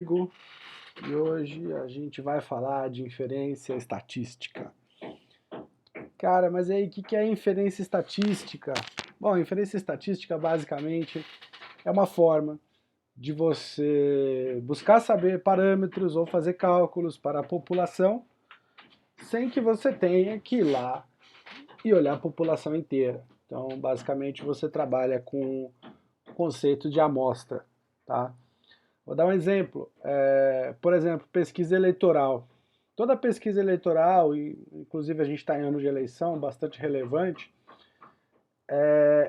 E hoje a gente vai falar de inferência estatística. Cara, mas aí o que é inferência estatística? Bom, inferência estatística basicamente é uma forma de você buscar saber parâmetros ou fazer cálculos para a população sem que você tenha que ir lá e olhar a população inteira. Então, basicamente, você trabalha com o conceito de amostra, tá? Vou dar um exemplo. Por exemplo, pesquisa eleitoral. Toda pesquisa eleitoral, e inclusive a gente está em ano de eleição, bastante relevante,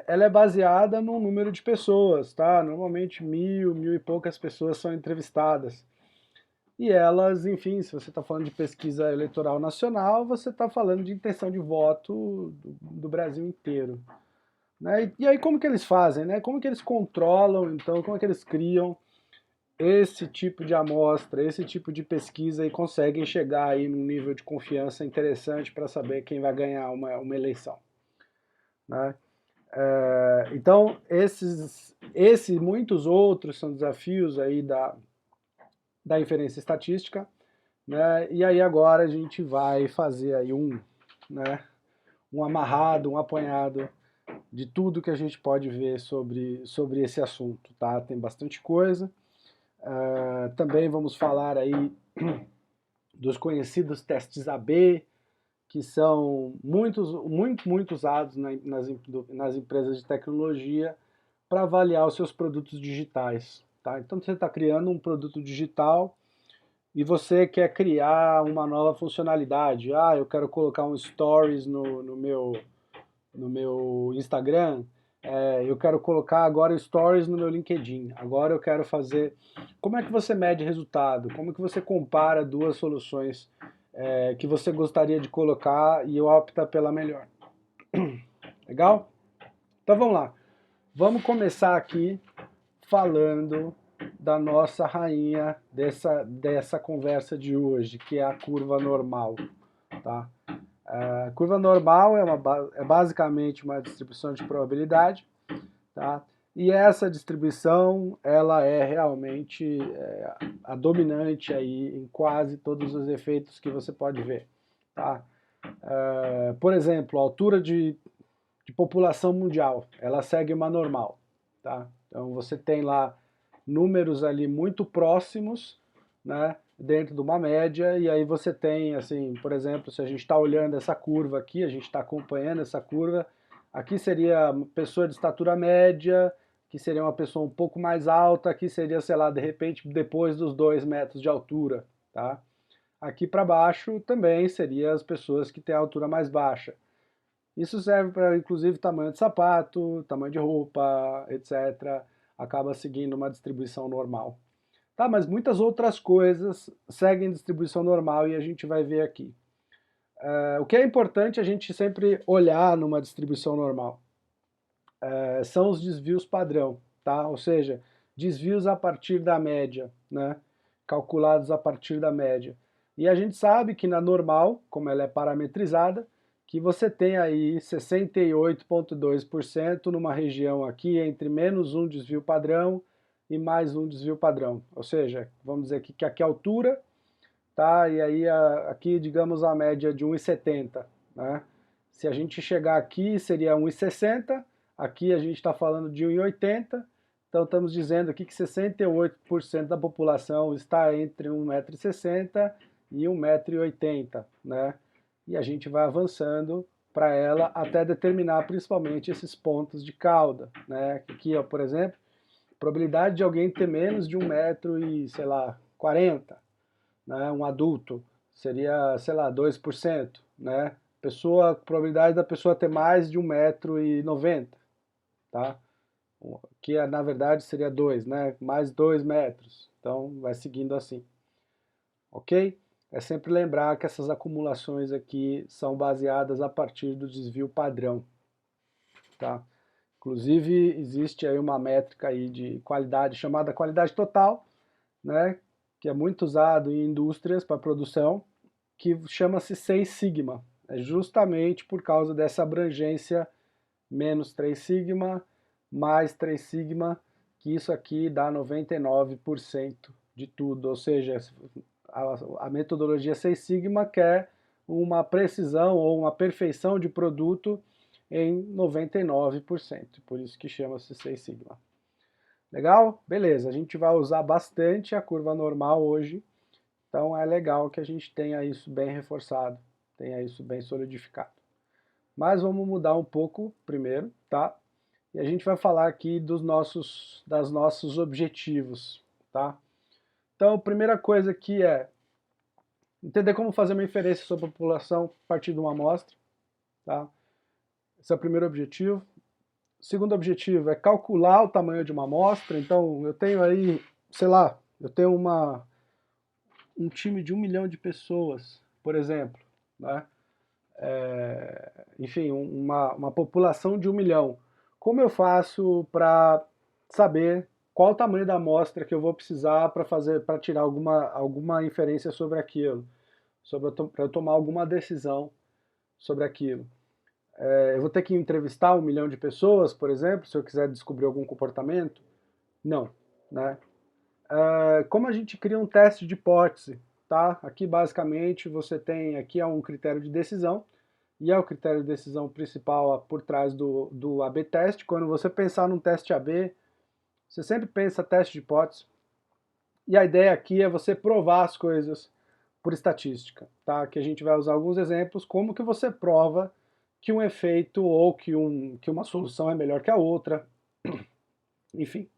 ela é baseada no número de pessoas, tá? Normalmente mil e poucas pessoas são entrevistadas. E elas, enfim, se você está falando de pesquisa eleitoral nacional, você está falando de intenção de voto do Brasil inteiro. Né? E aí como que eles fazem? Né? Como que eles controlam, então, como é que eles criam esse tipo de amostra, esse tipo de pesquisa e conseguem chegar aí num nível de confiança interessante para saber quem vai ganhar uma eleição. Né? Então, esse e muitos outros são desafios aí da inferência estatística, né? E aí agora a gente vai fazer aí né, um amarrado, um apanhado de tudo que a gente pode ver sobre esse assunto, tá? Tem bastante coisa. Também vamos falar aí dos conhecidos testes AB, que são muito usados nas empresas de tecnologia para avaliar os seus produtos digitais. Tá? Então você está criando um produto digital e você quer criar uma nova funcionalidade. Ah, eu quero colocar um stories no meu Instagram, eu quero colocar agora stories no meu LinkedIn, agora eu quero fazer... Como é que você mede resultado? Como que você compara duas soluções que você gostaria de colocar e opta pela melhor? Legal? Então vamos lá. Vamos começar aqui falando da nossa rainha dessa conversa de hoje, que é a curva normal. Tá? A curva normal é basicamente uma distribuição de probabilidade, tá? E essa distribuição ela é realmente a dominante aí em quase todos os efeitos que você pode ver. Tá? Por exemplo, a altura de população mundial, ela segue uma normal. Tá? Então você tem lá números ali muito próximos, né, dentro de uma média, e aí você tem, assim, por exemplo, se a gente está olhando essa curva aqui, a gente está acompanhando essa curva, aqui seria uma pessoa de estatura média, que seria uma pessoa um pouco mais alta, aqui seria, sei lá, de repente, depois dos 2 metros de altura, tá? Aqui para baixo também seria as pessoas que têm a altura mais baixa. Isso serve para, inclusive, tamanho de sapato, tamanho de roupa, etc. Acaba seguindo uma distribuição normal. Tá, mas muitas outras coisas seguem distribuição normal e a gente vai ver aqui. O que é importante a gente sempre olhar numa distribuição normal são os desvios padrão, tá? Ou seja, desvios a partir da média, né? Calculados a partir da média. E a gente sabe que na normal, como ela é parametrizada, que você tem aí 68,2% numa região aqui entre menos um desvio padrão e mais um desvio padrão. Ou seja, vamos dizer que aqui é a altura, tá? E aí aqui, digamos, a média de 1,70, né? Se a gente chegar aqui, seria 1,60, aqui a gente está falando de 1,80, então estamos dizendo aqui que 68% da população está entre 1,60 m e 1,80 m, né? E a gente vai avançando para ela até determinar principalmente esses pontos de cauda, né? Aqui, ó, por exemplo, probabilidade de alguém ter menos de 1 m e, sei lá, 40, né? Um adulto seria, sei lá, 2%, né? Probabilidade da pessoa ter mais de 1,90 m, tá? Que na verdade seria 2, né? Mais 2 metros. Então vai seguindo assim. Ok? É sempre lembrar que essas acumulações aqui são baseadas a partir do desvio padrão. Tá? Inclusive existe aí uma métrica aí de qualidade chamada qualidade total, né? Que é muito usado em indústrias para produção, que chama-se 6 sigma. É justamente por causa dessa abrangência menos 3 sigma mais 3 sigma, que isso aqui dá 99% de tudo, ou seja, a metodologia Six Sigma quer uma precisão ou uma perfeição de produto em 99%, por isso que chama-se Six Sigma. Legal? Beleza, a gente vai usar bastante a curva normal hoje, então é legal que a gente tenha isso bem reforçado, tenha isso bem solidificado. Mas vamos mudar um pouco primeiro, tá? E a gente vai falar aqui dos nossos objetivos, tá? Então, a primeira coisa aqui é entender como fazer uma inferência sobre a população a partir de uma amostra, tá? Esse é o primeiro objetivo. O segundo objetivo é calcular o tamanho de uma amostra. Então, eu tenho aí, sei lá, eu tenho um time de 1 milhão de pessoas, por exemplo, né? Enfim, uma população de 1 milhão. Como eu faço para saber qual o tamanho da amostra que eu vou precisar para tirar alguma inferência sobre aquilo, para eu tomar alguma decisão sobre aquilo? Eu vou ter que entrevistar 1 milhão de pessoas, por exemplo, se eu quiser descobrir algum comportamento? Não, né? Como a gente cria um teste de hipótese, tá? Aqui basicamente você tem aqui um critério de decisão, e é o critério de decisão principal por trás do AB teste. Quando você pensar num teste AB, você sempre pensa teste de hipótese, e a ideia aqui é você provar as coisas por estatística, tá? Que a gente vai usar alguns exemplos, como que você prova que um efeito ou que uma solução é melhor que a outra, enfim,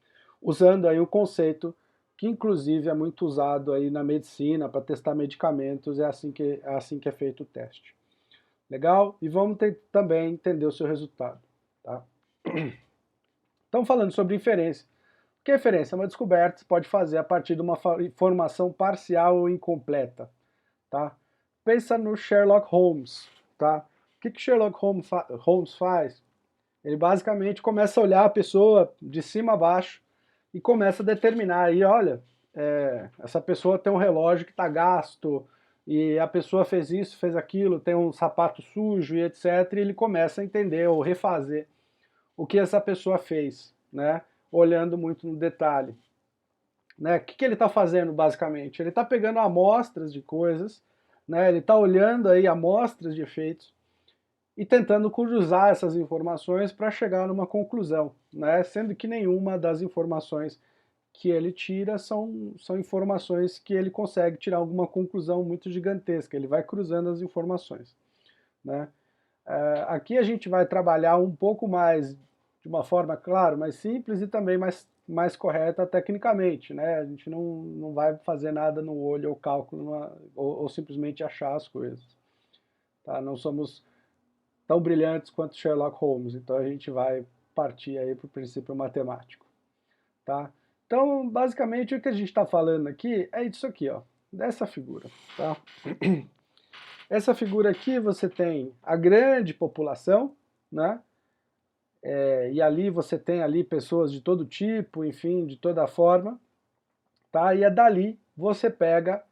usando aí o conceito que inclusive é muito usado aí na medicina para testar medicamentos, é assim que é feito o teste. Legal? E vamos também entender o seu resultado, tá? Então, falando sobre inferência. O que é inferência? É uma descoberta que você pode fazer a partir de uma informação parcial ou incompleta, tá? Pensa no Sherlock Holmes, tá? O que Sherlock Holmes faz? Ele basicamente começa a olhar a pessoa de cima a baixo e começa a determinar aí, olha, essa pessoa tem um relógio que está gasto, e a pessoa fez isso, fez aquilo, tem um sapato sujo e etc. E ele começa a entender ou refazer o que essa pessoa fez, né? Olhando muito no detalhe. Né? O que ele está fazendo basicamente? Ele está pegando amostras de coisas, né? Ele está olhando aí amostras de efeitos e tentando cruzar essas informações para chegar numa conclusão, né? Sendo que nenhuma das informações que ele tira são informações que ele consegue tirar alguma conclusão muito gigantesca, ele vai cruzando as informações, né? Aqui a gente vai trabalhar um pouco mais, de uma forma, claro, mais simples e também mais correta tecnicamente, né? A gente não vai fazer nada no olho ou cálculo, ou simplesmente achar as coisas, tá? Não somos tão brilhantes quanto Sherlock Holmes, então a gente vai partir aí para o princípio matemático, tá? Então, basicamente, o que a gente está falando aqui é isso aqui, ó, dessa figura, tá? Essa figura aqui você tem a grande população, né? E ali você tem ali pessoas de todo tipo, enfim, de toda forma, tá? E é dali você pega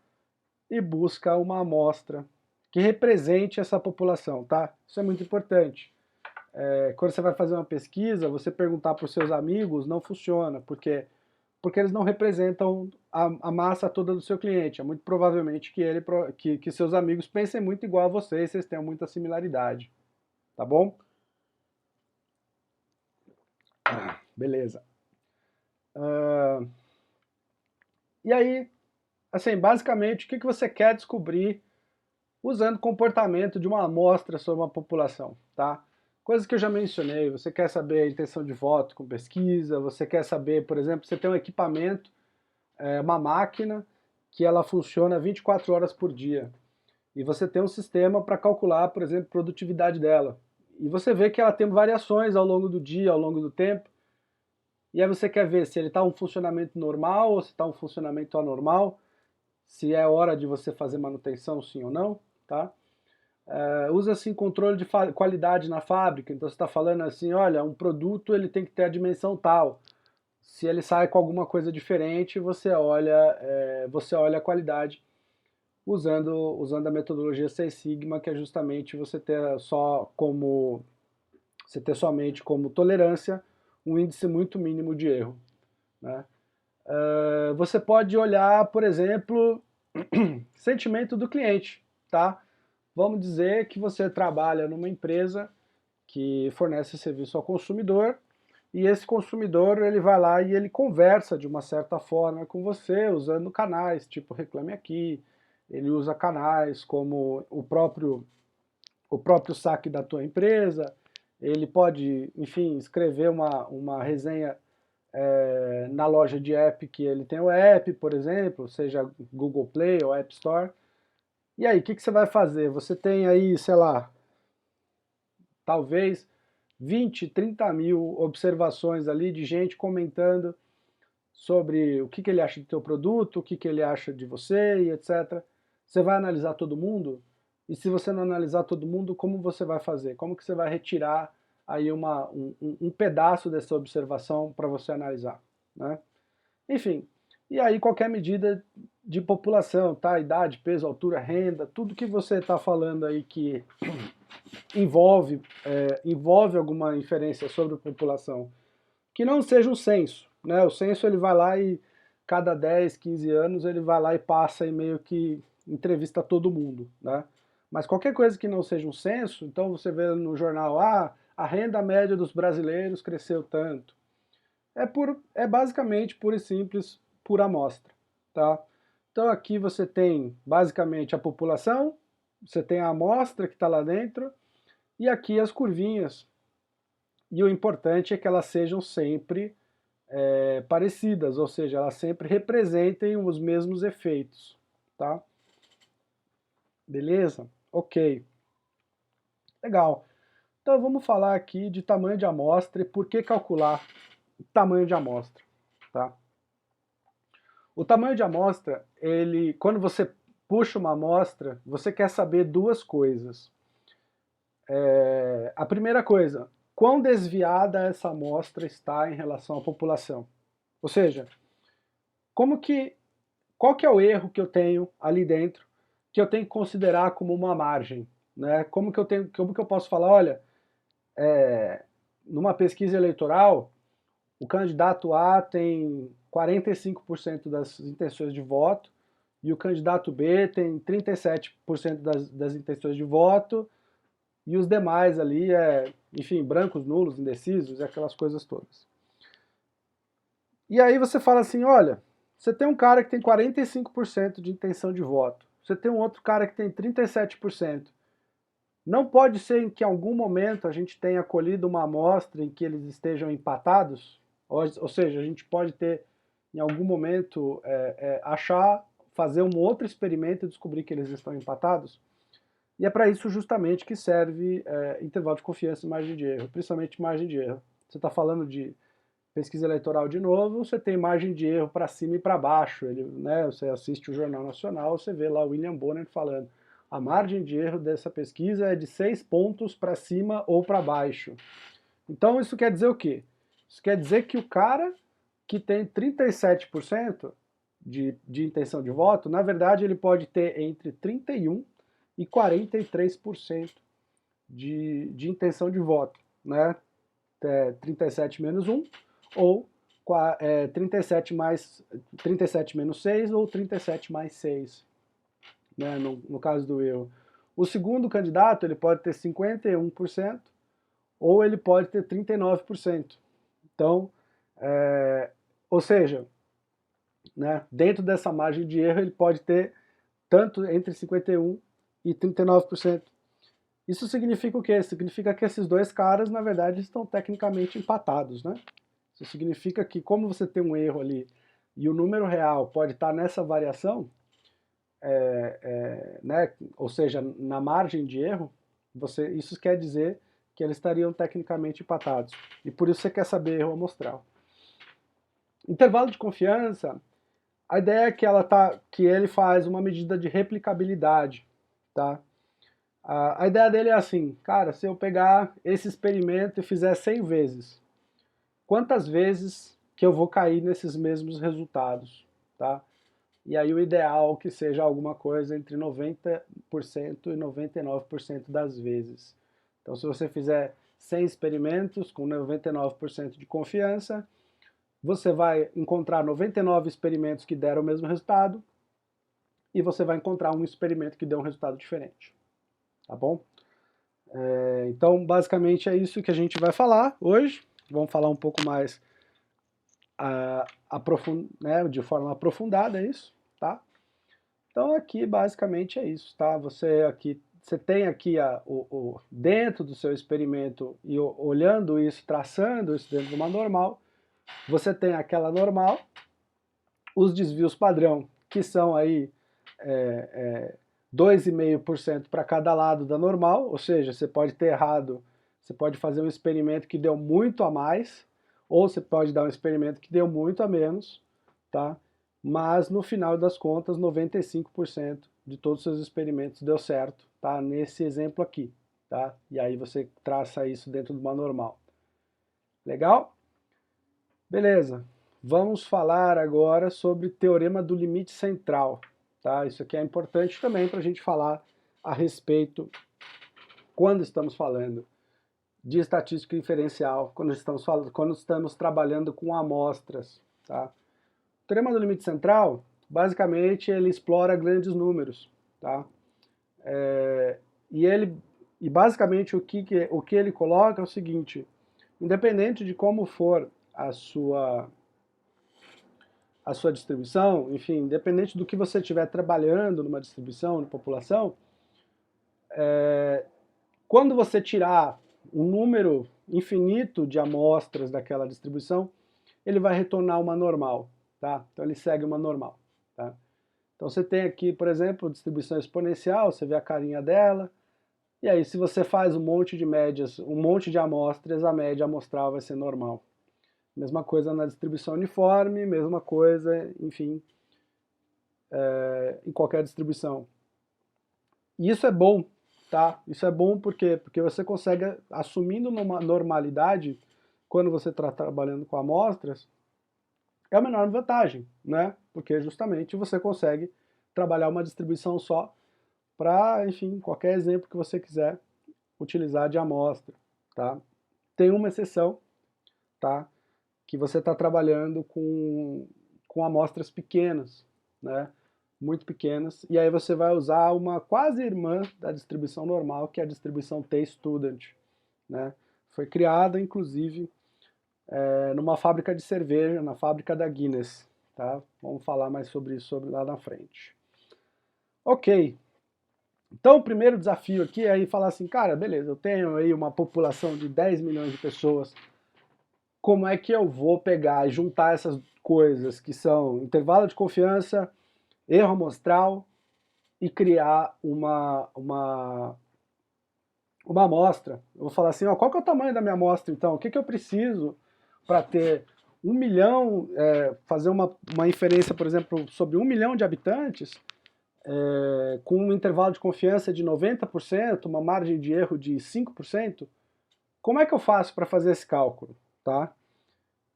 e busca uma amostra que represente essa população, tá? Isso é muito importante. Quando você vai fazer uma pesquisa, você perguntar para os seus amigos não funciona, porque eles não representam a massa toda do seu cliente. É muito provavelmente que seus amigos pensem muito igual a vocês tenham muita similaridade. Tá bom? Beleza. E aí, assim, basicamente, o que você quer descobrir usando o comportamento de uma amostra sobre uma população, tá? Coisas que eu já mencionei, você quer saber a intenção de voto com pesquisa, você quer saber, por exemplo, você tem um equipamento, uma máquina, que ela funciona 24 horas por dia. E você tem um sistema para calcular, por exemplo, a produtividade dela. E você vê que ela tem variações ao longo do dia, ao longo do tempo. E aí você quer ver se ele está um funcionamento normal ou se está um funcionamento anormal, se é hora de você fazer manutenção, sim ou não, tá? Usa assim controle de qualidade na fábrica, então você está falando assim, olha, um produto ele tem que ter a dimensão tal. Se ele sai com alguma coisa diferente, você olha a qualidade usando a metodologia Six Sigma, que é justamente você ter somente como tolerância um índice muito mínimo de erro, né? Você pode olhar, por exemplo, sentimento do cliente, tá? Vamos dizer que você trabalha numa empresa que fornece serviço ao consumidor, e esse consumidor ele vai lá e ele conversa de uma certa forma com você, usando canais, tipo Reclame Aqui, ele usa canais como o próprio saque da tua empresa, ele pode, enfim, escrever uma resenha na loja de app que ele tem o app, por exemplo, seja Google Play ou App Store. E aí, o que você vai fazer? Você tem aí, sei lá, talvez 20, 30 mil observações ali de gente comentando sobre o que ele acha do teu produto, o que ele acha de você e etc. Você vai analisar todo mundo? E se você não analisar todo mundo, como você vai fazer? Como que você vai retirar aí um pedaço dessa observação para você analisar, né? Enfim, e aí qualquer medida de população, tá? Idade, peso, altura, renda, tudo que você está falando aí que envolve alguma inferência sobre a população, que não seja um censo, né? O censo ele vai lá e cada 10, 15 anos ele vai lá e passa e meio que entrevista todo mundo, né? Mas qualquer coisa que não seja um censo, então você vê no jornal, a renda média dos brasileiros cresceu tanto. É basicamente, pura e simples, por amostra, tá? Então aqui você tem basicamente a população, você tem a amostra que está lá dentro, e aqui as curvinhas. E o importante é que elas sejam sempre parecidas, ou seja, elas sempre representem os mesmos efeitos, tá? Beleza? Ok. Legal. Então vamos falar aqui de tamanho de amostra e por que calcular o tamanho de amostra, tá? O tamanho de amostra, quando você puxa uma amostra, você quer saber duas coisas. A primeira coisa, quão desviada essa amostra está em relação à população. Ou seja, qual que é o erro que eu tenho ali dentro que eu tenho que considerar como uma margem, né? Como que eu posso falar, olha, numa pesquisa eleitoral, o candidato A tem 45% das intenções de voto e o candidato B tem 37% das intenções de voto e os demais ali enfim, brancos, nulos, indecisos e aquelas coisas todas. E aí você fala assim, olha, você tem um cara que tem 45% de intenção de voto, você tem um outro cara que tem 37%. Não pode ser que em algum momento a gente tenha colhido uma amostra em que eles estejam empatados? Ou seja, a gente pode ter em algum momento fazer um outro experimento e descobrir que eles estão empatados? E é para isso justamente que serve intervalo de confiança e margem de erro, principalmente margem de erro. Você está falando de pesquisa eleitoral de novo, você tem margem de erro para cima e para baixo. Né, você assiste o Jornal Nacional, você vê lá o William Bonner falando a margem de erro dessa pesquisa é de 6 pontos para cima ou para baixo. Então isso quer dizer o quê? Isso quer dizer que o cara que tem 37% de intenção de voto, na verdade ele pode ter entre 31% e 43% de intenção de voto, né? 37 menos 1 ou 37 menos 6 ou 37 mais 6, né, no caso do erro. O segundo candidato ele pode ter 51% ou ele pode ter 39%. Então, ou seja, né, dentro dessa margem de erro ele pode ter tanto entre 51% e 39%. Isso significa o quê? Significa que esses dois caras, na verdade, estão tecnicamente empatados, né? Isso significa que como você tem um erro ali e o número real pode estar nessa variação, né, ou seja, na margem de erro, isso quer dizer que eles estariam tecnicamente empatados. E por isso você quer saber erro amostral. Intervalo de confiança, a ideia é que ele faz uma medida de replicabilidade, tá? A ideia dele é assim, cara, se eu pegar esse experimento e fizer 100 vezes, quantas vezes que eu vou cair nesses mesmos resultados, tá? E aí o ideal que seja alguma coisa entre 90% e 99% das vezes. Então se você fizer 100 experimentos com 99% de confiança, você vai encontrar 99 experimentos que deram o mesmo resultado e você vai encontrar um experimento que deu um resultado diferente, tá bom? Então, basicamente é isso que a gente vai falar hoje. Vamos falar um pouco mais né, de forma aprofundada isso, tá? Então aqui basicamente é isso, tá? Você tem aqui dentro do seu experimento e olhando isso, traçando isso dentro de uma normal, você tem aquela normal, os desvios padrão, que são aí 2,5% para cada lado da normal, ou seja, você pode ter errado, você pode fazer um experimento que deu muito a mais, ou você pode dar um experimento que deu muito a menos, tá? Mas no final das contas, 95% de todos os seus experimentos deu certo, tá? Nesse exemplo aqui, tá? E aí você traça isso dentro de uma normal. Legal? Beleza. Vamos falar agora sobre o teorema do limite central, tá? Isso aqui é importante também para a gente falar a respeito quando estamos falando de estatística inferencial, quando estamos trabalhando com amostras, tá? O teorema do limite central, basicamente, ele explora grandes números, tá? E basicamente o que ele coloca é o seguinte: independente de como for a sua distribuição, enfim, independente do que você estiver trabalhando numa distribuição, na população, quando você tirar um número infinito de amostras daquela distribuição, ele vai retornar uma normal, tá? Então ele segue uma normal, tá? Então você tem aqui, por exemplo, distribuição exponencial, você vê a carinha dela, e aí se você faz um monte de médias, um monte de amostras, a média amostral vai ser normal. Mesma coisa na distribuição uniforme, mesma coisa, enfim, em qualquer distribuição. E isso é bom, tá? Isso é bom porque você consegue, assumindo uma normalidade, quando você está trabalhando com amostras, é uma enorme vantagem, né? Porque justamente você consegue trabalhar uma distribuição só para, enfim, qualquer exemplo que você quiser utilizar de amostra, tá? Tem uma exceção, tá? Que você está trabalhando com amostras pequenas, né? Muito pequenas, e aí você vai usar uma quase irmã da distribuição normal, que é a distribuição T-Student, né? Foi criada, inclusive, numa fábrica de cerveja, na fábrica da Guinness, tá? Vamos falar mais sobre isso lá na frente. Ok, então o primeiro desafio aqui é aí falar assim, cara, beleza, eu tenho aí uma população de 10 milhões de pessoas, como é que eu vou pegar e juntar essas coisas que são intervalo de confiança, erro amostral e criar uma amostra? Eu vou falar assim, ó, qual que é o tamanho da minha amostra então? O que eu preciso para ter 1 milhão, fazer uma inferência, por exemplo, sobre 1 milhão de habitantes, com um intervalo de confiança de 90%, uma margem de erro de 5%, como é que eu faço para fazer esse cálculo? Tá?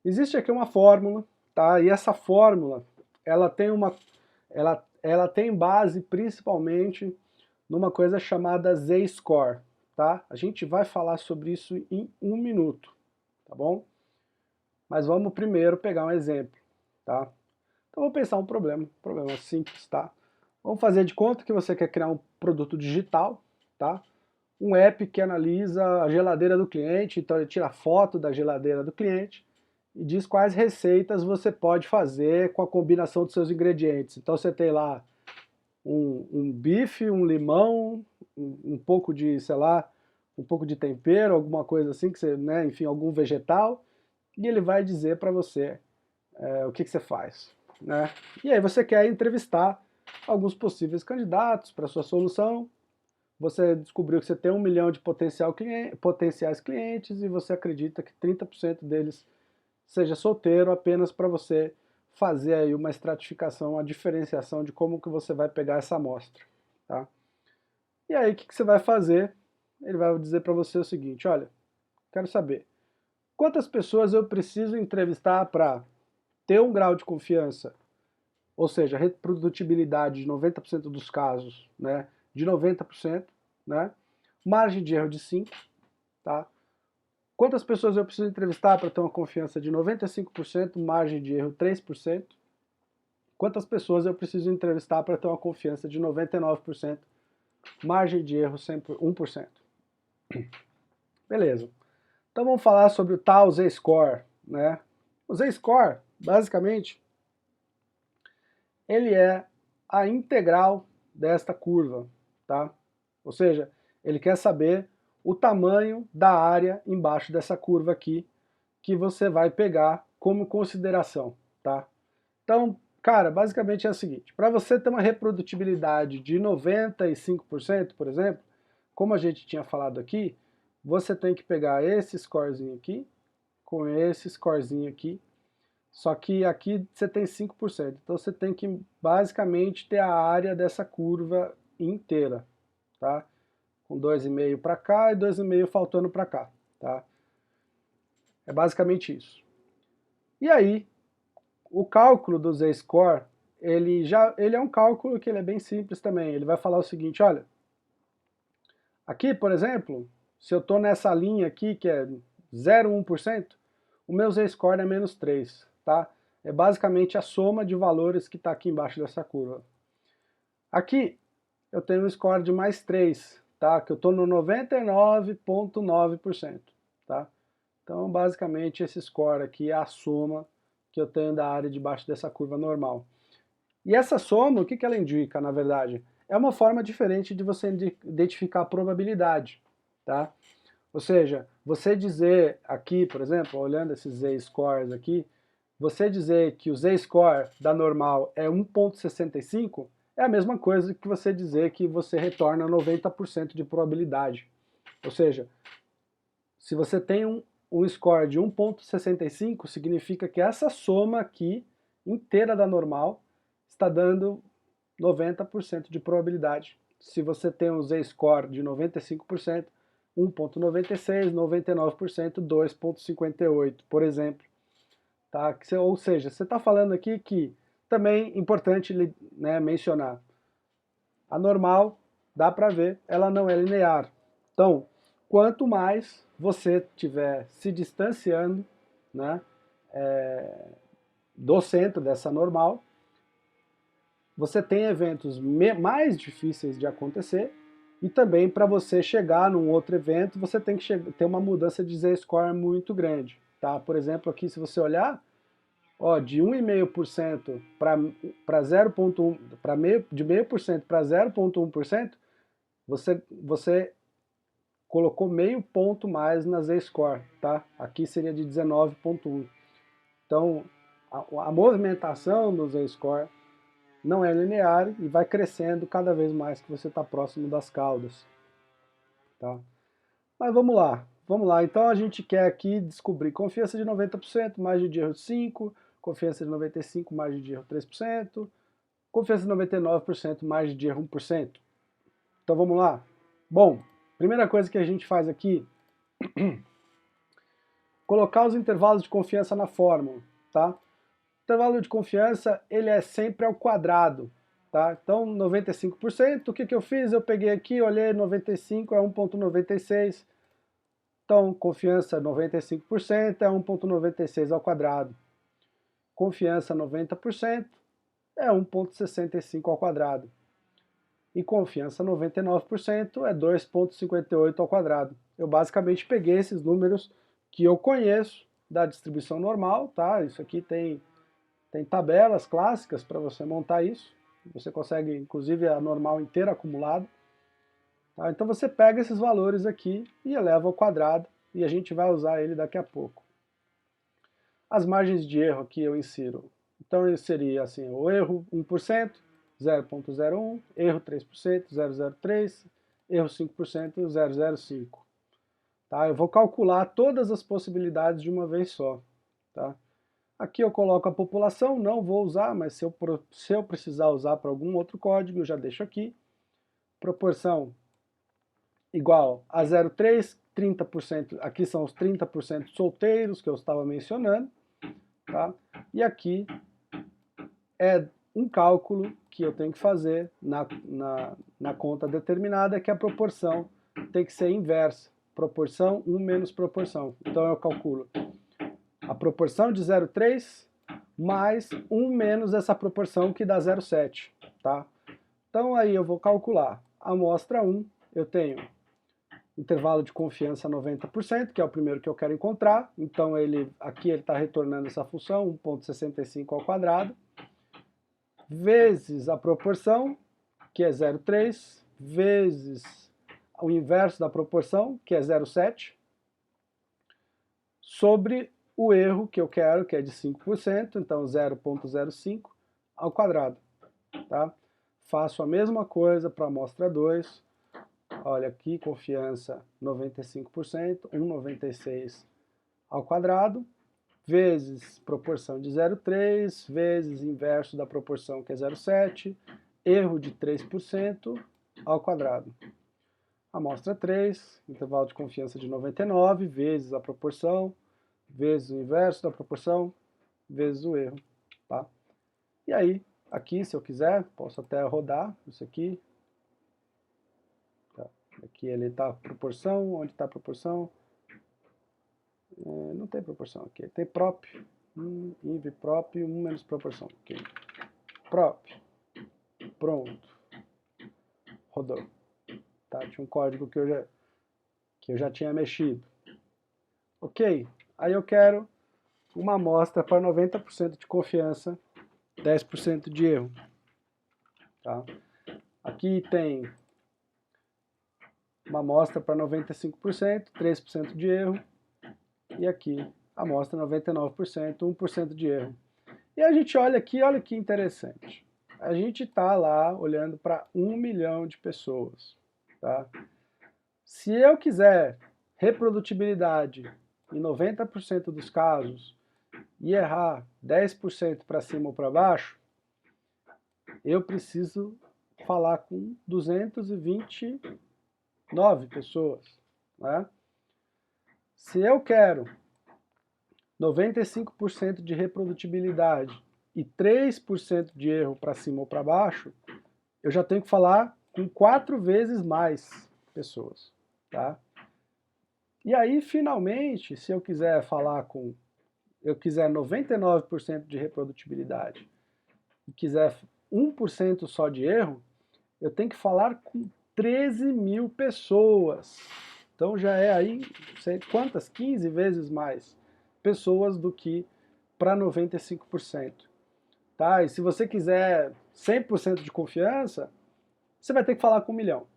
Existe aqui uma fórmula, tá? E essa fórmula, ela tem base principalmente numa coisa chamada Z-score, tá? A gente vai falar sobre isso em 1 minuto, tá bom? Mas vamos primeiro pegar um exemplo, tá? Então vou pensar um problema simples, tá? Vamos fazer de conta que você quer criar um produto digital, tá? Um app que analisa a geladeira do cliente, então ele tira foto da geladeira do cliente e diz quais receitas você pode fazer com a combinação dos seus ingredientes. Então você tem lá um bife, um limão, um pouco de, sei lá, um pouco de tempero, alguma coisa assim, que você, né, enfim, algum vegetal, e ele vai dizer para você o que você faz, né? E aí você quer entrevistar alguns possíveis candidatos para sua solução. Você descobriu que você tem 1 milhão de potenciais clientes e você acredita que 30% deles seja solteiro, apenas para você fazer aí uma estratificação, uma diferenciação de como que você vai pegar essa amostra, tá? E aí o que você vai fazer? Ele vai dizer para você o seguinte, olha, quero saber, quantas pessoas eu preciso entrevistar para ter um grau de confiança, ou seja, reprodutibilidade de 90% dos casos, né, de 90%, né, margem de erro de 5%, tá? Quantas pessoas eu preciso entrevistar para ter uma confiança de 95%, margem de erro 3%? Quantas pessoas eu preciso entrevistar para ter uma confiança de 99%, margem de erro 1%? Beleza. Então vamos falar sobre o tal Z-Score, né? O Z-Score, basicamente, ele é a integral desta curva, tá? Ou seja, ele quer saber o tamanho da área embaixo dessa curva aqui que você vai pegar como consideração, tá? Então, cara, basicamente é o seguinte, para você ter uma reprodutibilidade de 95%, por exemplo, como a gente tinha falado aqui, você tem que pegar esse scorezinho aqui, com esse scorezinho aqui, só que aqui você tem 5%, então você tem que basicamente ter a área dessa curva inteira, tá? Com 2,5 para cá e 2,5 faltando para cá, tá? É basicamente isso. E aí, o cálculo do Z-score, ele é um cálculo que ele é bem simples também. Ele vai falar o seguinte, olha, aqui, por exemplo, se eu estou nessa linha aqui, que é 0,1%, o meu Z-score é menos 3, tá? É basicamente a soma de valores que está aqui embaixo dessa curva. Aqui, eu tenho um score de mais 3, tá? Que eu estou no 99,9%, tá? Então, basicamente, esse score aqui é a soma que eu tenho da área debaixo dessa curva normal. E essa soma, o que ela indica, na verdade? É uma forma diferente de você identificar a probabilidade, tá? Ou seja, você dizer aqui, por exemplo, olhando esses Z-scores aqui, você dizer que o Z-score da normal é 1,65 é a mesma coisa que você dizer que você retorna 90% de probabilidade. Ou seja, se você tem um score de 1,65, significa que essa soma aqui, inteira da normal, está dando 90% de probabilidade. Se você tem um Z-score de 95%, 1,96, 99%, 2,58, por exemplo. Tá? Ou seja, você está falando aqui que, também importante, né, mencionar, a normal, dá para ver, ela não é linear. Então, quanto mais você estiver se distanciando, né, do centro dessa normal, você tem eventos mais difíceis de acontecer, e também para você chegar num outro evento, você tem que ter uma mudança de Z-score muito grande. Tá? Por exemplo, aqui se você olhar, ó, de 1,5% para 0,1%, de 0,5% para 0,1%, você colocou meio ponto mais na Z-score, tá? Aqui seria de 19,1. Então, a movimentação do Z-score não é linear e vai crescendo cada vez mais que você está próximo das caudas, tá? Mas vamos lá, vamos lá. Então a gente quer aqui descobrir confiança de 90%, margem de erro 5%, confiança de 95%, margem de erro 3%, confiança de 99%, margem de erro 1%. Então vamos lá. Bom, primeira coisa que a gente faz aqui, colocar os intervalos de confiança na fórmula, tá? O intervalo de confiança, ele é sempre ao quadrado, tá? Então, 95%, o que eu fiz? Eu peguei aqui, olhei, 95 é 1,96. Então, confiança 95% é 1,96 ao quadrado. Confiança 90% é 1,65 ao quadrado. E confiança 99% é 2,58 ao quadrado. Eu basicamente peguei esses números que eu conheço da distribuição normal, tá? Isso aqui tem tabelas clássicas para você montar isso. Você consegue, inclusive, a normal inteira acumulada. Tá? Então você pega esses valores aqui e eleva ao quadrado, e a gente vai usar ele daqui a pouco. As margens de erro aqui eu insiro. Então seria assim, o erro 1%, 0,01, erro 3%, 0,03, erro 5%, 0,05. Tá? Eu vou calcular todas as possibilidades de uma vez só. Tá? Aqui eu coloco a população, não vou usar, mas se eu precisar usar para algum outro código, eu já deixo aqui. Proporção igual a 0,3, 30%, aqui são os 30% solteiros que eu estava mencionando, tá? E aqui é um cálculo que eu tenho que fazer na conta determinada, que a proporção tem que ser inversa, proporção, 1 menos proporção. Então eu calculo a proporção de 0,3 mais 1 menos essa proporção que dá 0,7, tá? Então aí eu vou calcular a amostra 1, eu tenho intervalo de confiança 90%, que é o primeiro que eu quero encontrar, então aqui ele está retornando essa função, 1,65 ao quadrado, vezes a proporção, que é 0,3, vezes o inverso da proporção, que é 0,7, sobre o erro que eu quero, que é de 5%, então 0,05 ao quadrado. Tá? Faço a mesma coisa para a amostra 2. Olha aqui, confiança 95%, 1,96 ao quadrado, vezes proporção de 0,3, vezes inverso da proporção, que é 0,7, erro de 3% ao quadrado. Amostra 3, intervalo de confiança de 99, vezes a proporção, vezes o inverso da proporção, vezes o erro. Tá? E aí, aqui, se eu quiser, posso até rodar isso aqui. Tá. Aqui ele está proporção, onde está a proporção? Não tem proporção aqui, tem prop, inv prop, 1 menos proporção. Okay. Prop, pronto, rodou. Tá? Tinha um código que eu já tinha mexido. Ok, aí eu quero uma amostra para 90% de confiança, 10% de erro. Tá? Aqui tem uma amostra para 95%, 3% de erro, e aqui a amostra 99%, 1% de erro. E a gente olha aqui, olha que interessante. A gente está lá olhando para 1 milhão de pessoas. Tá? Se eu quiser reprodutibilidade em 90% dos casos e errar 10% para cima ou para baixo, eu preciso falar com 229 pessoas. Né? Se eu quero 95% de reprodutibilidade e 3% de erro para cima ou para baixo, eu já tenho que falar com 4 vezes mais pessoas. Tá? E aí, finalmente, se eu quiser eu quiser 99% de reprodutibilidade e quiser 1% só de erro, eu tenho que falar com 13 mil pessoas. Então já é aí, sei quantas? 15 vezes mais pessoas do que para 95%. Tá? E se você quiser 100% de confiança, você vai ter que falar com 1 milhão.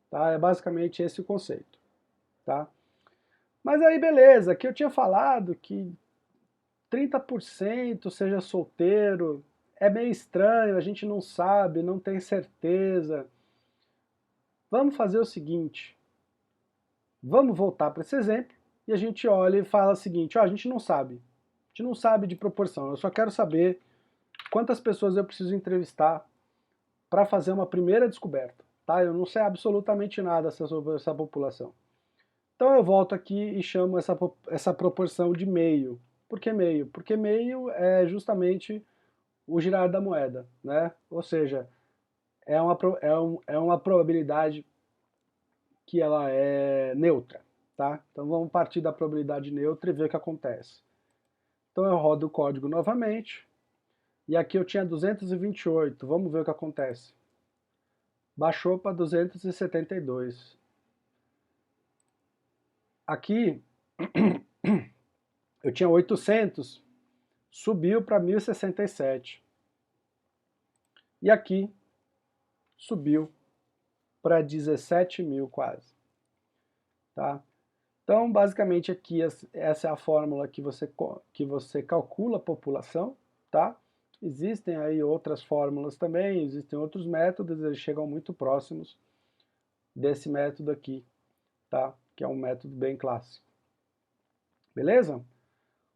Tá? É basicamente esse o conceito. Tá? Mas aí beleza, aqui eu tinha falado que 30% seja solteiro, é meio estranho, a gente não sabe, não tem certeza. Vamos fazer o seguinte, vamos voltar para esse exemplo e a gente olha e fala o seguinte, ó, a gente não sabe de proporção, eu só quero saber quantas pessoas eu preciso entrevistar para fazer uma primeira descoberta, tá? Eu não sei absolutamente nada sobre essa população. Então eu volto aqui e chamo essa proporção de meio. Por que meio? Porque meio é justamente o girar da moeda, né? Ou seja, é uma probabilidade que ela é neutra, tá? Então vamos partir da probabilidade neutra e ver o que acontece. Então eu rodo o código novamente, e aqui eu tinha 228, vamos ver o que acontece. Baixou para 272. Aqui eu tinha 800, subiu para 1067. E aqui subiu para 17 mil quase. Tá? Então, basicamente aqui essa é a fórmula que você calcula a população. Tá? Existem aí outras fórmulas também, existem outros métodos, eles chegam muito próximos desse método aqui, tá? Que é um método bem clássico. Beleza?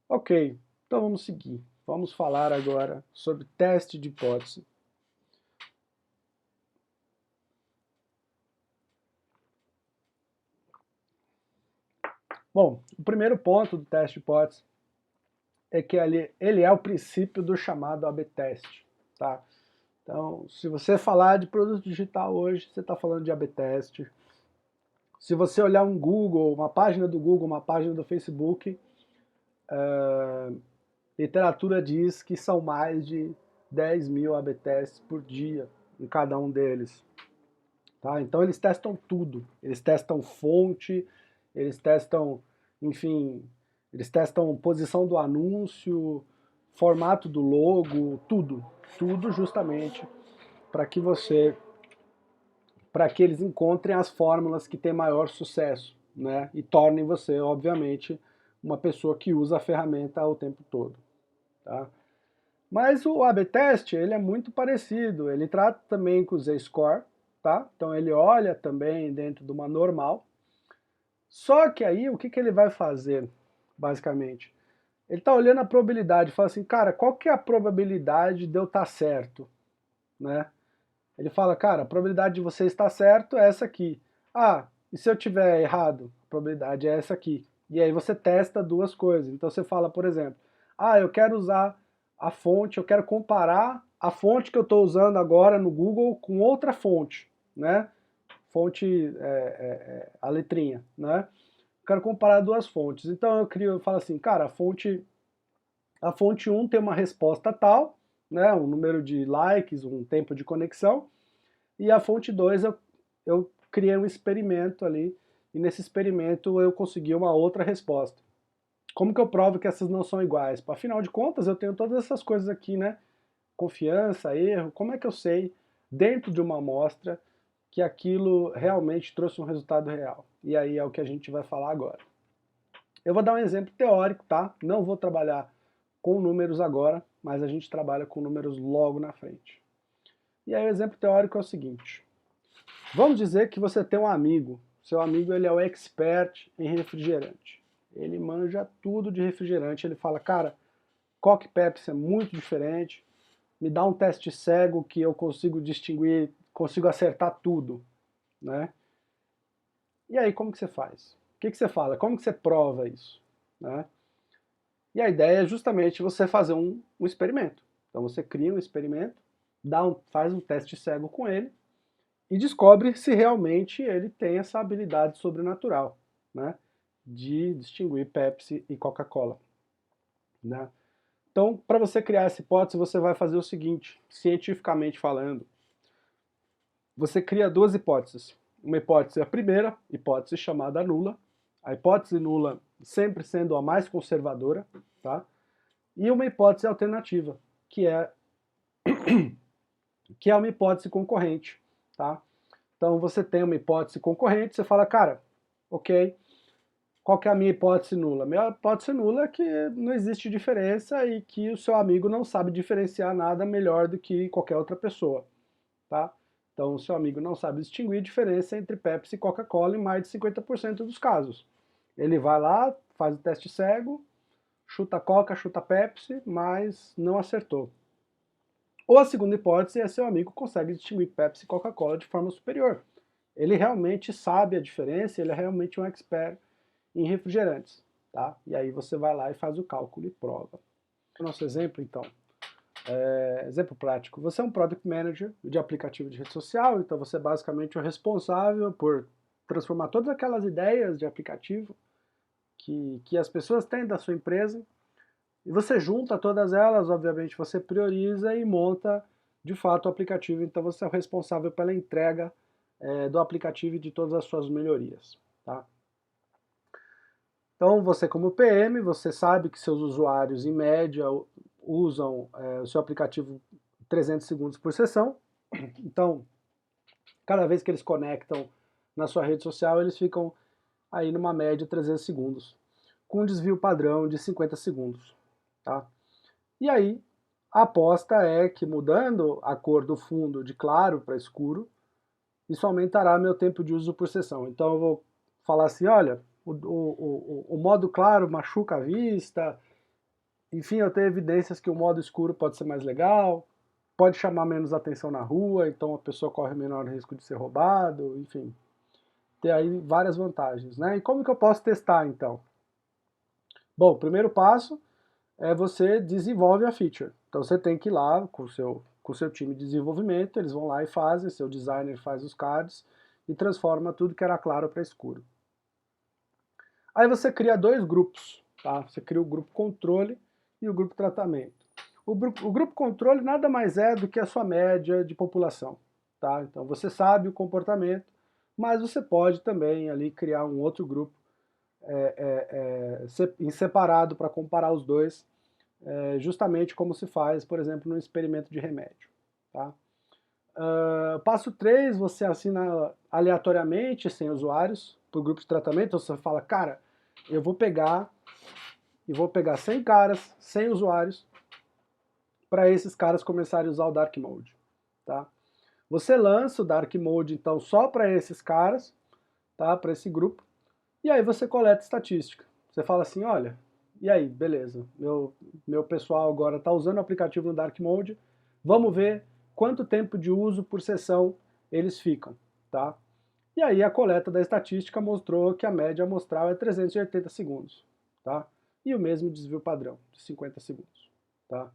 Ok, então vamos seguir. Vamos falar agora sobre teste de hipótese. Bom, o primeiro ponto do teste de hipótese é que ele é o princípio do chamado AB teste. Tá? Então, se você falar de produto digital hoje, você está falando de AB teste. Se você olhar um Google, uma página do Google, uma página do Facebook, literatura diz que são mais de 10 mil A/B tests por dia em cada um deles. Tá? Então eles testam tudo. Eles testam fonte, eles testam, enfim, eles testam posição do anúncio, formato do logo, tudo. Tudo justamente para que para que eles encontrem as fórmulas que têm maior sucesso, né? E tornem você, obviamente, uma pessoa que usa a ferramenta o tempo todo, tá? Mas o A/B test, ele é muito parecido, ele trata também com o Z-score, tá? Então ele olha também dentro de uma normal. Só que aí, o que ele vai fazer, basicamente? Ele está olhando a probabilidade, fala assim, cara, qual que é a probabilidade de eu estar certo, né? Ele fala, cara, a probabilidade de você estar certo é essa aqui. Ah, e se eu tiver errado? A probabilidade é essa aqui. E aí você testa duas coisas. Então você fala, por exemplo, ah, eu quero usar a fonte, eu quero comparar a fonte que eu estou usando agora no Google com outra fonte, né? Fonte, a letrinha, né? Eu quero comparar duas fontes. Então eu falo assim, cara, a fonte 1 tem uma resposta tal, né? Um número de likes, um tempo de conexão, e a fonte 2 eu criei um experimento ali, e nesse experimento eu consegui uma outra resposta. Como que eu provo que essas não são iguais? Afinal de contas, eu tenho todas essas coisas aqui, né? Confiança, erro, como é que eu sei, dentro de uma amostra, que aquilo realmente trouxe um resultado real? E aí é o que a gente vai falar agora. Eu vou dar um exemplo teórico, tá? Não vou trabalhar com números agora, mas a gente trabalha com números logo na frente. E aí o exemplo teórico é o seguinte. Vamos dizer que você tem um amigo. Seu amigo ele é o expert em refrigerante. Ele manja tudo de refrigerante. Ele fala, cara, Coke e Pepsi é muito diferente. Me dá um teste cego que eu consigo distinguir, consigo acertar tudo, né? E aí como que você faz? O que você fala? Como que você prova isso, né? E a ideia é justamente você fazer um experimento. Então você cria um experimento, faz um teste cego com ele e descobre se realmente ele tem essa habilidade sobrenatural, né, de distinguir Pepsi e Coca-Cola, né? Então, para você criar essa hipótese, você vai fazer o seguinte, cientificamente falando. Você cria duas hipóteses. Uma hipótese, a primeira hipótese chamada nula, a hipótese nula sempre sendo a mais conservadora, tá? E uma hipótese alternativa, que é uma hipótese concorrente, tá? Então você tem uma hipótese concorrente, você fala, cara, ok, qual que é a minha hipótese nula? Minha hipótese nula é que não existe diferença e que o seu amigo não sabe diferenciar nada melhor do que qualquer outra pessoa, tá? Então o seu amigo não sabe distinguir a diferença entre Pepsi e Coca-Cola em mais de 50% dos casos. Ele vai lá, faz o teste cego, chuta Coca, chuta Pepsi, mas não acertou. Ou a segunda hipótese é seu amigo consegue distinguir Pepsi e Coca-Cola de forma superior. Ele realmente sabe a diferença, ele é realmente um expert em refrigerantes, tá? E aí você vai lá e faz o cálculo e prova. Nosso exemplo, então, exemplo prático. Você é um Product Manager de aplicativo de rede social, então você é basicamente o responsável por transformar todas aquelas ideias de aplicativo que as pessoas têm da sua empresa, e você junta todas elas, obviamente você prioriza e monta de fato o aplicativo, então você é o responsável pela entrega do aplicativo e de todas as suas melhorias, tá? Então você como PM, você sabe que seus usuários em média usam o seu aplicativo 300 segundos por sessão, então cada vez que eles conectam na sua rede social, eles ficam aí numa média de 300 segundos, com um desvio padrão de 50 segundos, tá? E aí, a aposta é que mudando a cor do fundo de claro para escuro, isso aumentará meu tempo de uso por sessão. Então eu vou falar assim, olha, o modo claro machuca a vista, enfim, eu tenho evidências que o modo escuro pode ser mais legal, pode chamar menos atenção na rua, então a pessoa corre menor risco de ser roubado, enfim. Tem aí várias vantagens, né? E como que eu posso testar, então? Bom, o primeiro passo é você desenvolve a feature. Então você tem que ir lá com o seu time de desenvolvimento, eles vão lá e fazem, seu designer faz os cards, e transforma tudo que era claro para escuro. Aí você cria dois grupos, tá? Você cria o grupo controle e o grupo tratamento. O grupo controle nada mais é do que a sua média de população, tá? Então você sabe o comportamento, mas você pode também ali criar um outro grupo em separado para comparar os dois, justamente como se faz, por exemplo, no experimento de remédio, tá? Passo 3, você assina aleatoriamente, sem usuários, para o grupo de tratamento. Você fala, cara, eu vou pegar 100 caras, 100 usuários, para esses caras começarem a usar o Dark Mode. Tá? Você lança o Dark Mode, então, só para esses caras, tá? Para esse grupo, e aí você coleta estatística. Você fala assim, olha, e aí, beleza, meu pessoal agora está usando o aplicativo no Dark Mode, vamos ver quanto tempo de uso por sessão eles ficam, tá? E aí a coleta da estatística mostrou que a média amostral é 380 segundos, tá? E o mesmo desvio padrão, de 50 segundos, tá?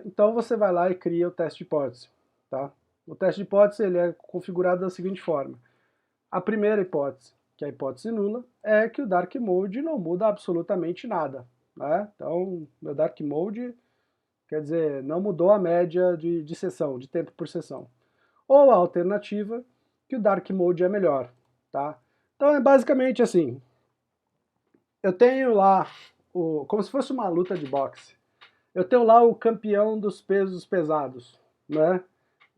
Então você vai lá e cria o teste de hipótese, tá? O teste de hipótese ele é configurado da seguinte forma. A primeira hipótese, que é a hipótese nula, é que o Dark Mode não muda absolutamente nada, né? Então, meu Dark Mode, quer dizer, não mudou a média de sessão, de tempo por sessão. Ou a alternativa, que o Dark Mode é melhor, tá? Então é basicamente assim, eu tenho lá, como se fosse uma luta de boxe, eu tenho lá o campeão dos pesos pesados, né?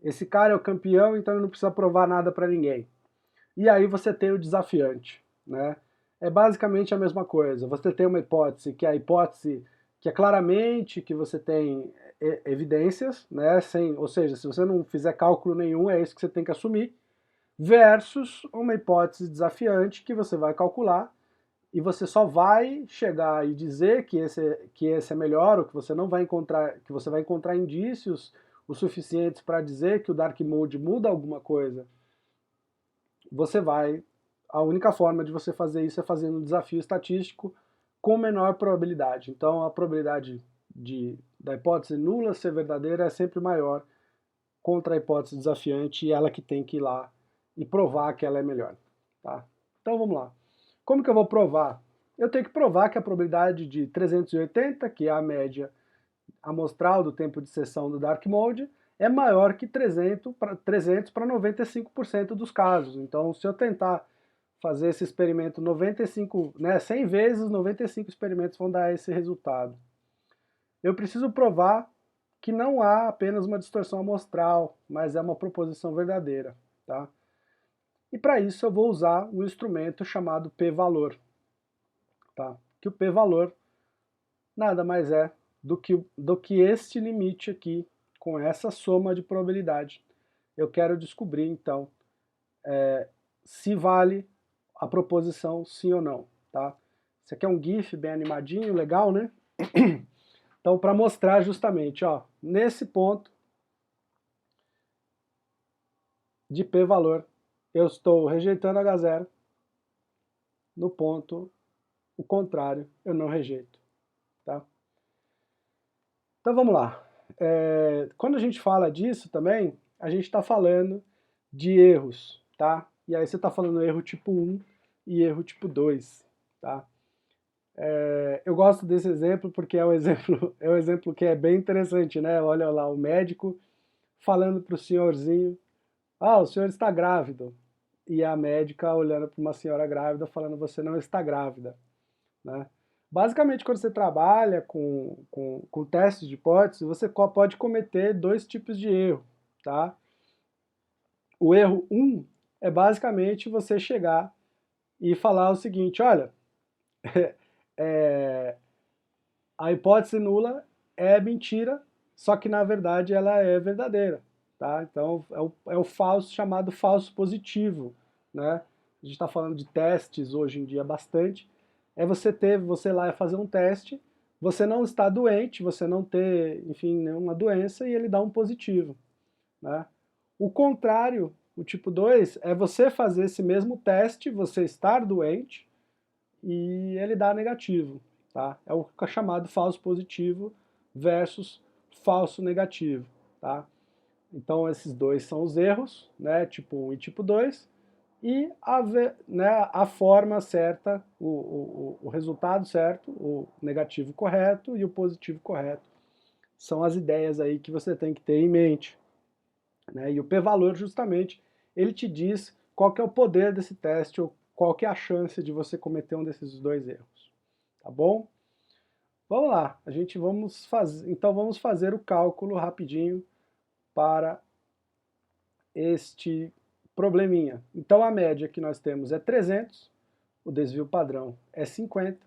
Esse cara é o campeão, então ele não precisa provar nada para ninguém. E aí você tem o desafiante, né? É basicamente a mesma coisa. Você tem uma hipótese, que é a hipótese que é claramente que você tem evidências, né? Ou seja, se você não fizer cálculo nenhum, é isso que você tem que assumir, versus uma hipótese desafiante que você vai calcular e você só vai chegar e dizer que esse é melhor, ou que você não vai encontrar, que você vai encontrar indícios o suficientes para dizer que o Dark Mode muda alguma coisa. A única forma de você fazer isso é fazendo um desafio estatístico com menor probabilidade. Então a probabilidade da hipótese nula ser verdadeira é sempre maior contra a hipótese desafiante, e ela que tem que ir lá e provar que ela é melhor. Tá? Então vamos lá. Como que eu vou provar? Eu tenho que provar que a probabilidade de 380, que é a média amostral do tempo de sessão do Dark Mode, é maior que 300 para 95% dos casos. Então, se eu tentar fazer esse experimento 95, 100 vezes, 95 experimentos vão dar esse resultado. Eu preciso provar que não há apenas uma distorção amostral, mas é uma proposição verdadeira. Tá? E para isso eu vou usar um instrumento chamado p-valor. Tá? Que o p-valor nada mais é do que este limite aqui, com essa soma de probabilidade. Eu quero descobrir, então, se vale a proposição sim ou não. Tá? Isso aqui é um GIF bem animadinho, legal, né? Então, para mostrar justamente, ó, nesse ponto de p-valor, eu estou rejeitando H0, no ponto o contrário, eu não rejeito. Tá? Então vamos lá. Quando a gente fala disso também, a gente está falando de erros, tá? E aí você está falando erro tipo 1 e erro tipo 2, tá? Eu gosto desse exemplo porque é um exemplo que é bem interessante, né? Olha lá, o médico falando para o senhorzinho, o senhor está grávido. E a médica olhando para uma senhora grávida falando, você não está grávida, né? Basicamente, quando você trabalha com testes de hipótese, você pode cometer dois tipos de erro, tá? O erro 1 é basicamente você chegar e falar o seguinte, olha, a hipótese nula é mentira, só que na verdade ela é verdadeira, tá? Então é o falso chamado falso positivo, né? A gente está falando de testes hoje em dia bastante. Você lá fazer um teste, você não está doente, você não ter, enfim, nenhuma doença e ele dá um positivo, né? O contrário, o tipo 2, é você fazer esse mesmo teste, você estar doente e ele dá negativo, tá? É o chamado falso positivo versus falso negativo, tá? Então esses dois são os erros, né, tipo 1 e tipo 2, e a forma certa, o resultado certo, o negativo correto e o positivo correto. São as ideias aí que você tem que ter em mente. Né? E o p-valor, justamente, ele te diz qual que é o poder desse teste ou qual que é a chance de você cometer um desses dois erros. Tá bom? Vamos lá, então vamos fazer o cálculo rapidinho para este probleminha. Então a média que nós temos é 300, o desvio padrão é 50,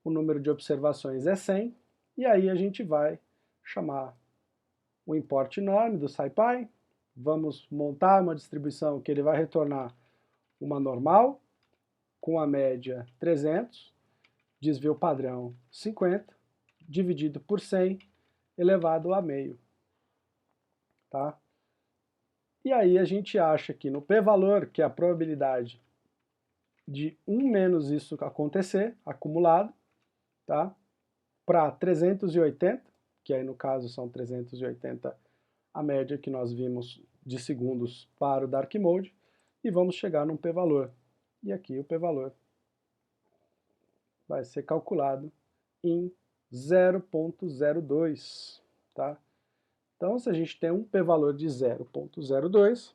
o número de observações é 100, e aí a gente vai chamar o import norm do SciPy, vamos montar uma distribuição que ele vai retornar uma normal, com a média 300, desvio padrão 50, dividido por 100, elevado a meio. Tá? E aí a gente acha que no p-valor, que é a probabilidade de 1 menos isso acontecer, acumulado, tá? Para 380, que aí no caso são 380 a média que nós vimos de segundos para o Dark Mode, e vamos chegar num p-valor. E aqui o p-valor vai ser calculado em 0.02, tá? Então, se a gente tem um p-valor de 0.02,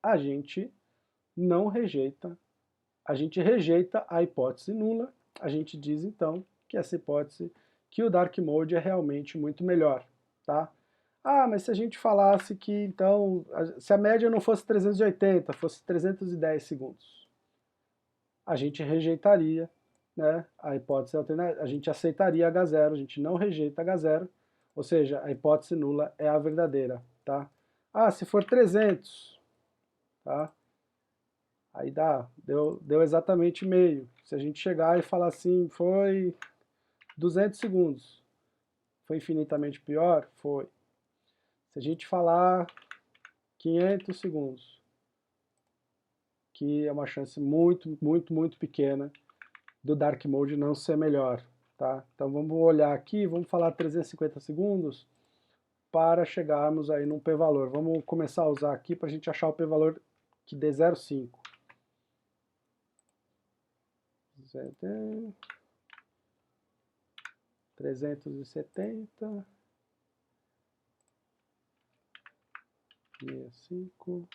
a gente não rejeita, a gente rejeita a hipótese nula, a gente diz então que essa hipótese, que o Dark Mode é realmente muito melhor, tá? Ah, mas se a gente falasse que então, se a média não fosse 380, fosse 310 segundos, a gente rejeitaria, né, a hipótese alternativa, a gente aceitaria H0, a gente não rejeita H0, ou seja, a hipótese nula é a verdadeira, tá? Ah, se for 300, tá? Aí deu exatamente meio. Se a gente chegar e falar assim, foi 200 segundos, foi infinitamente pior? Foi. Se a gente falar 500 segundos, que é uma chance muito, muito, muito pequena do Dark Mode não ser melhor, tá? Então vamos olhar aqui, vamos falar 350 segundos para chegarmos aí num p-valor. Vamos começar a usar aqui para a gente achar o p-valor que dê 0,5. 370, 65,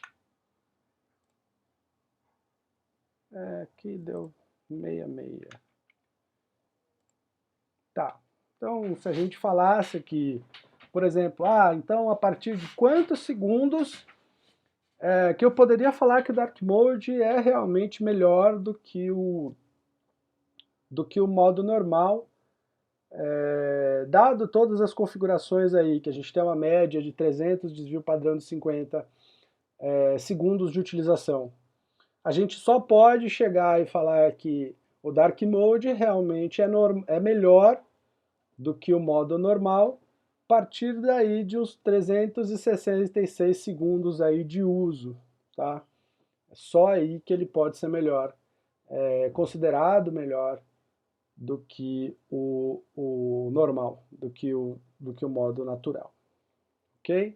aqui deu 66. Tá, então se a gente falasse que, por exemplo, então a partir de quantos segundos que eu poderia falar que o Dark Mode é realmente melhor do que o modo normal, dado todas as configurações aí, que a gente tem uma média de 300, desvio padrão de 50 segundos de utilização. A gente só pode chegar e falar que o Dark Mode realmente é melhor do que o modo normal, a partir daí de uns 366 segundos aí de uso, tá? É só aí que ele pode ser melhor, considerado melhor do que o normal, do que o modo natural, ok?